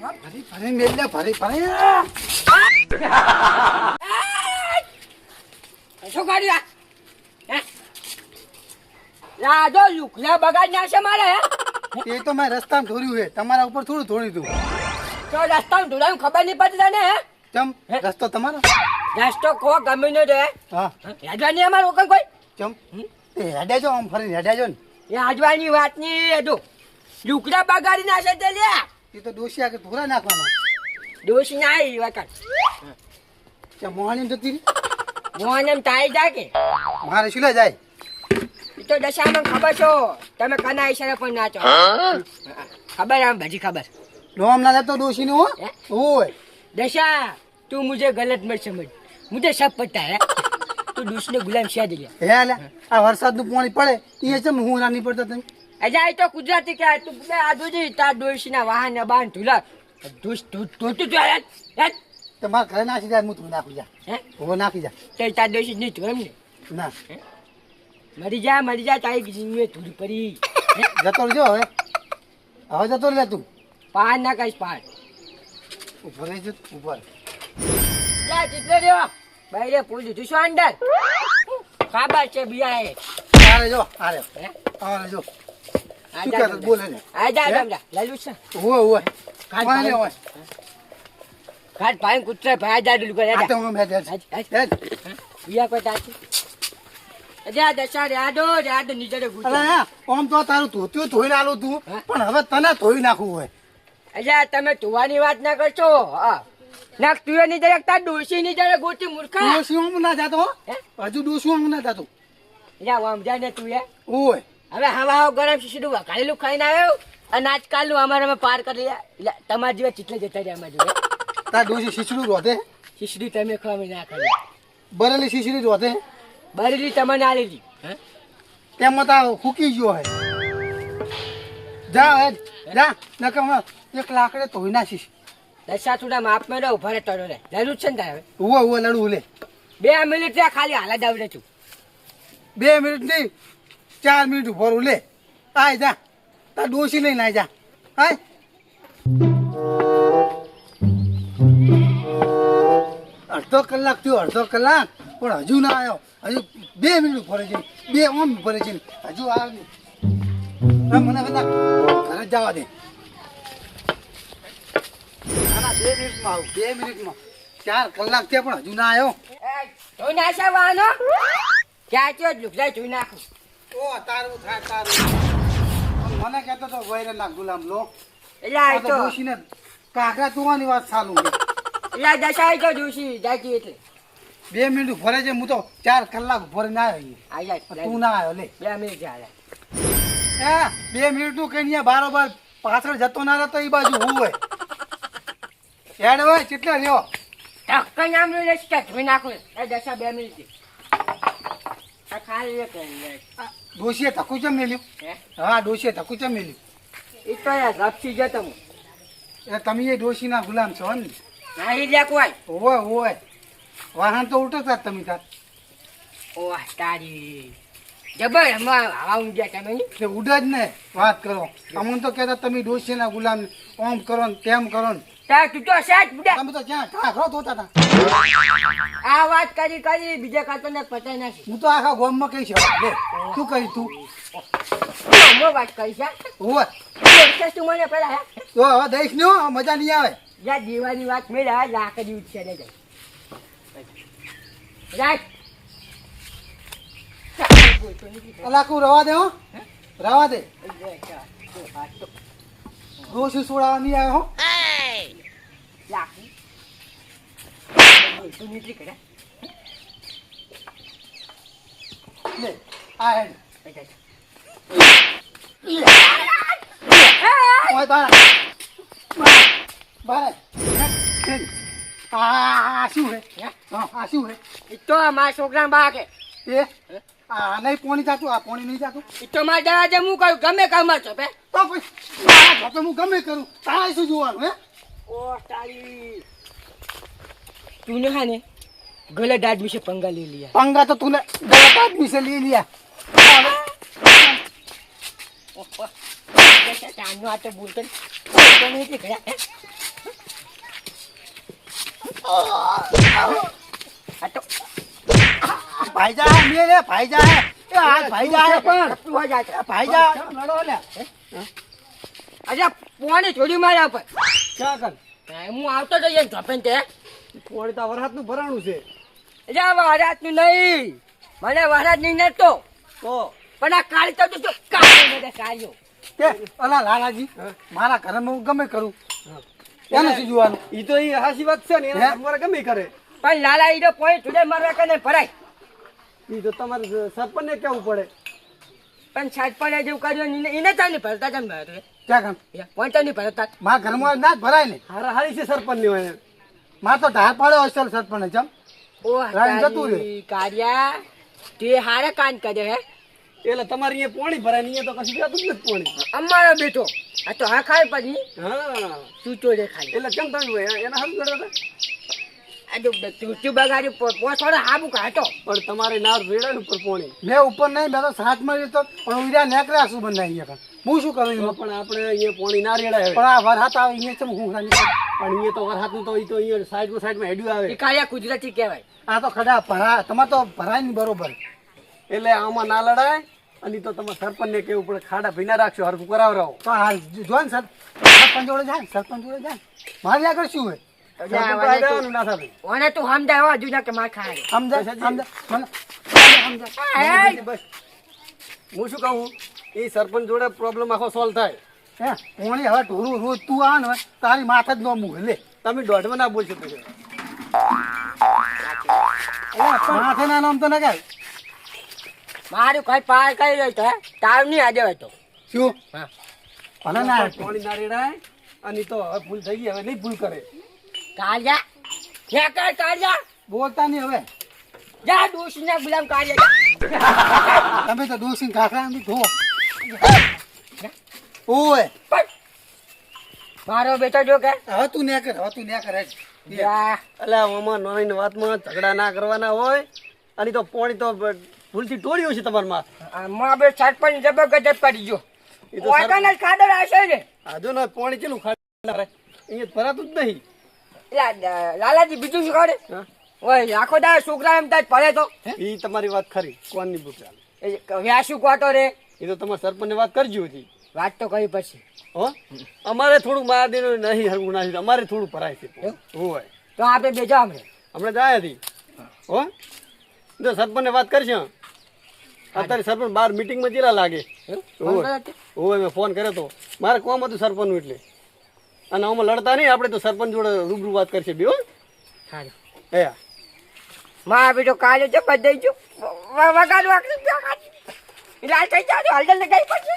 ભરી મેલ લે ભરી શું કર્યું રાજો લુકલા બગાડ નાખશે મારે એ તો મેં રસ્તામાં ધોર્યું છે તમારા ઉપર થોડું ધોર્યું તું તો રસ્તામાં ધોળાનું ખબર નહીં પડતી તને ચમ રસ્તો તમારો રસ્તો કો ગમે નો રે હા હેડવાની અમાર ઓકન કોઈ ચમ એ હેડે જો આમ ફરીને હેડે જો ને એ આજવાની વાત ની હેડો લુકડા બગાડી નાખે તે લે એ તો ડોસિયા કે ધોરા નાખવાનો દોષ ના આવી વખત ચમ મોહાણી જતી રહી મોહન એમ તાઈ જા કે મારે શું લે જાય એ તો દશામાં ખબર છો તમે કના ઈશારે પણ નાચો ખબર આમ ભજી ખબર નોમ ના લેતો ડોસી નું ઓય दशा तू मुझे गलत मत समझ मुझे सब पता है तू दूसरे गुलाम शाह दे હે લે આ વરસાદનું પાણી પડે એ ચમ હું ના નહીં પડતા તમે अजय तो गुजराती क्या तू आ दूजी ता दोषीना वाहन बांध तुला दूस तू તમારા ઘરે નાખી જાય હું તું નાખી જા હે હું નાખી જા તે તા दोषी नहीं तुम ने ના मरी जा ताई जिम्मे थोड़ी पड़ी જતો રહેજો હવે જતો રહે તું पार ना कस पार ઉપર રહી જ ઉપર जा जितने रे भाई पूछ तू शो अंदर खाबा से बिया है આરે જો આરે જો શું કરે બોલે ને आजा लालू से ઓય કાઢ પાણી હોય घाट पाइन कुत्ते भाई जा डुल कर આ તો હું મે દે बिया को ताची અજા દશા રાડો નીચે ઘૂસો અરે આમ તો તારું ધોત્યું ધોઈને આલું તું પણ હવે તને ધોઈ નાખવું હોય અજા તમે ધોવાની વાત ના કરશો નાક તું ની જરાક તાર ડોસી ની જરાક ગોતી મૂર્ખા ડોસી હું ના જાતો હજુ ડોસી હું ના જાતો જા આમ જાને તું એ ઓય હવે હવા ગરમ શીશડું વઘારેલું ખાઈને આવ્યો અને આજકાલનું અમારે પાર કરી લ્યા તમારા જેવા ચીટલે જતા રહ્યા અમારા જોડે તાર ડોસી શીશડું રોધે શીશડી તમે ખવા ના ખાલી બરેલી શીશડી રોધે બરેલી તમને આ લીધી તેમાં તા ફૂકી ગયો હે જા હે જા નકમ એક લાકડે ધોઈ નાખીશ દશા થોડા માપ મેળો ઉભા રહેતો રે જરૂર છે ને તારે ઓય લડવું લે 2 મિનિટ ત્યાં ખાલી હાલા દાવડે છું 2 મિનિટ નહીં 4 મિનિટ ઉભો રહું લે આય જા તાર ડોસી લઈને આય જા આય અડધો કલાક થયો અડધો કલાક પણ હજુ ના આવ્યો હજુ 2 મિનિટ ઉભો રહે છે 2 ઓમ ઉભો રહે છે હજુ આવ્યો નહીં મને બધા ઘરે જવા દે 2 મિનિટમાં આવું 2 મિનિટમાં 4 કલાક થયા પણ હજુ ના આવ્યો ધોઈ નાખા વાનો ક્યાં ચો લુકડા ધોઈ નાખું ઓ તારું થાય તારું મને કહેતો તો વૈરે ના ગુલામ લો એટલે આ તો ડોશીને કાકા તુવાની વાત ચાલુ છે એટલે દશા તો જોશી જાતી એટલે 2 મિનિટ ભરે છે હું તો 4 કલાક ભરે ના આવ્યો આયા તું ના આવ્યો લે 2 મિનિટ જાય એ 2 મિનિટ નું કઈ નહીં બારોબાર પાછળ જતો ના રહેતો એ બાજુ હું હોય હેડ હોય કેટલા રહ્યો ટક્કર નામ લે કે ધોઈ નાખું એ દશા 2 મિનિટ આ ખાલી એક ડોશીએ ધક્કું ચમ મેલ્યું હા ડોશીએ ધક્કું ચમ મેલ્યું એ તો યાર ગપસી જતો હું એ તમે એ ડોશીના ગુલામ છો ને નહીં લે કોઈ હોય વાહન તો ઉઠતા જ તમે તાર ઓહ તારી જબર હવા ઊંઘ્યા તમે તે ઉડ જ ને વાત કરો અમને તો કહેતા તમે ડોશીના ગુલામ ઓમ કરો ને તેમ કરો ને તાર તું તો સાચ બુડા તમે તો ક્યાં કાંખરો ધોતા હતા આ વાત કરી બીજા કાતો ને પતાઈ નાખી હું તો આખા ગામમાં કહીશ લે શું કરી તું મો વાત કરી છે હોય તું મને પેલા હે તો હવે દઈશ ને હો, મજા નહીં આવે યા દીવાની વાત મેળા લાકડી ઉઠશે ને જાય રાખ અલાકુ રવા દે હો રવા દે ડોશી સોડાવા નહીં આવે હો લાકડી તું નીકળી કરે લે આ હેડ ઓય બાર આ શું હે આ શું હે એ તો મારા છોકરા બા કે એ આ નહીં પોણી જાતું આ પોણી નહીં જાતું એ તો મારા દરવાજે હું કહું ગમે કામ છો બે તો પછી મારા ઘર તો હું ગમે કરું તારે શું જોવાનું હે ઓ તારી तूने है ने गलत आदमी से पंगा ले लिया पंगा तो तूने गलत आदमी से ले लिया जैसे चांदो आते बोलते नहीं दिख रहा है આ તો ભાઈ જા મે રે ભાઈ જા હે એ આ ભાઈ જા હે પણ તું આ જાય એ ભાઈ જા લડો લે અરે પોણી છોડી માર્યા પર ક્યાં કર હું આવતો તો યાર ધપેન તે પોણી તો વરસાદનું ભરાણું છે અરે વરાતનું નહીં મને વરાત નહીં નતો તો પણ આ કાળી તો તું કાળી બધા કાળ્યો કે અલા લાલાજી મારા ઘરમાં હું ગમે કરું એને શું જોવાનું ઈ તો ઈ હાસી વાત છે ને હે? એને તમારે ગમે ઈ કરે પણ લાલા ઈડો પોણી છોડે મારવા કે નહીં ભરાય ઈ તો તમારે સરપંચને કેવું પડે પણ સાત પણ જેવું કર્યું એને ચાલી ભરતા કેમ ભરતો ક્યાં કામ પોઈન્ટ નહીં ભરતા મારા ઘરમાં ના જ ભરાય ને હારા હારી છે સરપંચની હોય મારે તો ઢાર પાડ્યો હશે સરપંચ જમ ઓ રાઈન જતું રે. કાર્યા તે હારે કાન કર્યો હે એટલે તમારે અહીંયા પોણી ભરાય ને અહીંયા તો કશું જતું જ નથી પોણી અમારો બેટો આ તો હા ખાય પછી હા તું તો રે ખાલી એટલે કેમ તમે એના હાલ લડો હતા આ જો તું બગાડી પોછોડે હાબુ કાઢો પણ તમારે નાર રેડા ઉપર પોણી મેં ઉપર નહીં મેં તો સાથમાં રહેતો પણ ઉડ્યા નેકળ્યા શું બંધ અહીંયા હું શું કરું તો એમાં? પણ આપણે અહીંયા પોણી ના રેડાય હવે પણ આ વરસાદ આવે અહીંયા છે હું રાની કરું? પણ અહીંયા તો વરસાદનું તો ઈ તો અહીંયા સાઈડમાં હેડ્યું આવે એ કાર્યા ગુજરાતી કહેવાય આ તો ખડા ભરા તમારે તો ભરાય નહીં બરોબર એટલે આમાં ના લડાય અને ઈ તો તમારે સરપંચને કેવું પડે ખાડા ભીના રાખશો હરખું કરાવરાવો તો હાલ જો ને સરપંચ જોડે જાય સરપંચ જોડે જાય મારે આગળ શું હોય સરપંચ પાસે જવાનું ના થાય ઓને તું સમજાય હજુ ના કે માર ખાય સમજાય સમજાય મને સમજાય બસ હું શું કહું એ સરપંચ જોડે પ્રોબ્લેમ આખો સોલ્વ થાય હે પોણી હવે ઢોરું રોજ તું આવે ને તારી માથે જ ન મૂકે લે તમે દોઢમાં ના બોલશો તો માથે ના નામ તો ના કાય મારું કઈ પાર કરી રહ્યો તો તાવ નહીં આજે હોય તો શું હા ભલે ના આવે. પાણી ના રેડાય અને ઈ તો હવે ભૂલ થઈ ગઈ હવે નહીં ભૂલ કરે કાર્યા ક્યાં કર કાર્યા બોલતા નહીં હવે જા દોષી ના ગુલામ કાર્યા તમે તો દોષી ખાખરા એમ ધો ઓય પણ મારો બેટો જો કે હવે તું ને કર હવે તું ને કરે જા એટલે આમાં નાની વાતમાં ઝઘડા ના કરવાના હોય અને ઈ તો પાણી તો ભૂલથી તોડ્યું છે તમારા માં માં બે સરપંચ જબરજસ્ત કરી જો એ તો ઓકાના ખાડો રાખશે ને આજો ને પાણી કેટલું ખાડા અહીંયા ભરાતું જ નહીં લાલાજી બીજું શું કરે હા ઓય આખો દા છોકરા એમ તાજ પડે તો ઈ તમારી વાત ખરી કોણની ભૂલ ચાલે વ્યાસુ કોતો રે એ તો તમારા સરપંચને વાત કરજો હતી વાત તો કરી પછી હો અમારે થોડું મહાદેવનું નહીં હરવું ના અમારે થોડું ભરાય છે હોય તો આપણે બેજો હમણાં હમણાં જાય હતી હો તો સરપંચને વાત કરશે અત્યારે સરપંચ બહાર મિટિંગમાં જેલા લાગે હોય મેં ફોન કર્યો તો મારે કોમ હતું સરપંચનું એટલે અને આમાં લડતા નહીં આપણે તો સરપંચ જોડે રૂબરૂ વાત કરશે બે હો સારું હે માં બેટો કાલે છે બધાઈ જો વગાડ વાગડી લાલ થઈ જાજો હલદલ લગાઈ પડશે